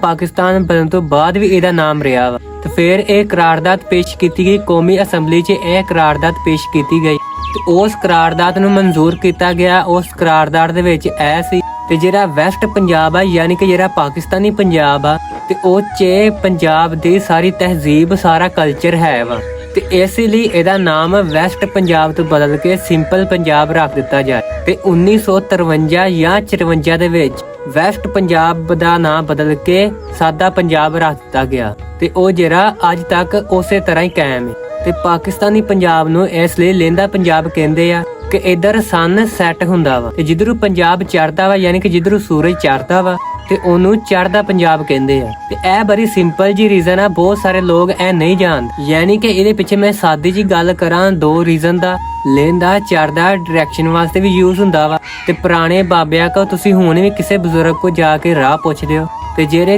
ਪਾਕਿਸਤਾਨ ਬਣਨ ਤੋਂ ਬਾਅਦ ਵੀ ਇਹਦਾ ਨਾਮ ਰਿਹਾ ਵਾ। ਤੇ ਫਿਰ ਇਹ ਕਰਾਰਦਾਦ ਪੇਸ਼ ਕੀਤੀ ਗਈ ਕੌਮੀ ਅਸੈਂਬਲੀ 'ਚ। ਇਹ ਕਰਾਰਦਾਦ ਪੇਸ਼ ਕੀਤੀ ਗਈ ਤੇ ਉਸ ਕਰਾਰਦਾਦ ਨੂੰ ਮਨਜ਼ੂਰ ਕੀਤਾ ਗਿਆ। ਉਸ ਕਰਾਰਦਾਦ ਦੇ ਵਿੱਚ ਇਹ ਸੀ ਤੇ ਜਿਹੜਾ ਵੈਸਟ ਪੰਜਾਬ ਆ, ਯਾਨੀ ਕਿ ਜਿਹੜਾ ਪਾਕਿਸਤਾਨੀ ਪੰਜਾਬ ਆ, ਤੇ ਉਹ 'ਚ ਪੰਜਾਬ ਦੀ ਸਾਰੀ ਤਹਿਜ਼ੀਬ, ਸਾਰਾ ਕਲਚਰ ਹੈ ਵਾ। ਤੇ ਇਸ ਲਈ ਇਹਦਾ ਨਾਮ ਵੈਸਟ ਪੰਜਾਬ ਤੋਂ ਬਦਲ ਕੇ ਸਿੰਪਲ ਪੰਜਾਬ ਰੱਖ ਦਿੱਤਾ ਜਾਏ। ਤੇ 1953 ਜਾਂ 54 ਦੇ ਵਿੱਚ ਵੈਸਟ ਪੰਜਾਬ ਦਾ ਨਾਮ ਬਦਲ ਕੇ ਸਾਦਾ ਪੰਜਾਬ ਰੱਖ ਦਿੱਤਾ ਗਿਆ ਤੇ ਉਹ ਜਿਹੜਾ ਅੱਜ ਤੱਕ ਉਸੇ ਤਰ੍ਹਾਂ ਹੀ ਕਾਇਮ ਹੈ। ਤੇ ਪਾਕਿਸਤਾਨੀ ਪੰਜਾਬ ਨੂੰ ਇਸ ਲਈ ਲਹਿੰਦਾ ਪੰਜਾਬ ਕਹਿੰਦੇ ਆ ਕਿ ਇਧਰ ਸਨ ਸੈੱਟ ਹੁੰਦਾ ਵਾ ਤੇ ਜਿੱਧਰੋਂ ਪੰਜਾਬ ਚੜ੍ਹਦਾ ਵਾ, ਯਾਨੀ ਕਿ ਜਿੱਧਰੋਂ ਸੂਰਜ ਚੜ੍ਹਦਾ ਵਾ, ਤੇ ਉਹਨੂੰ ਚੜ੍ਹਦਾ ਪੰਜਾਬ ਕਹਿੰਦੇ ਆ। ਤੇ ਇਹ ਬੜੀ ਸਿੰਪਲ ਜੀ ਰੀਜ਼ਨ ਆ, ਬਹੁਤ ਸਾਰੇ ਲੋਕ ਇਹ ਨਹੀਂ ਜਾਣਦੇ। ਯਾਨੀ ਕਿ ਇਹਦੇ ਪਿੱਛੇ ਮੈਂ ਸਾਦੀ ਜੀ ਗੱਲ ਕਰਾਂ, 2 ਰੀਜ਼ਨ ਦਾ। ਲਹਿੰਦਾ ਚੜ੍ਹਦਾ ਡਾਇਰੈਕਸ਼ਨ ਵਾਸਤੇ ਵੀ ਯੂਜ਼ ਹੁੰਦਾ ਵਾ ਤੇ ਪੁਰਾਣੇ ਬਾਬਿਆਂ ਕੋ ਤੁਸੀਂ ਹੁਣ ਵੀ ਕਿਸੇ ਬਜ਼ੁਰਗ ਕੋ ਜਾ ਕੇ ਰਾਹ ਪੁੱਛਦੇ ਹੋ ਤੇ ਜਿਹੜੇ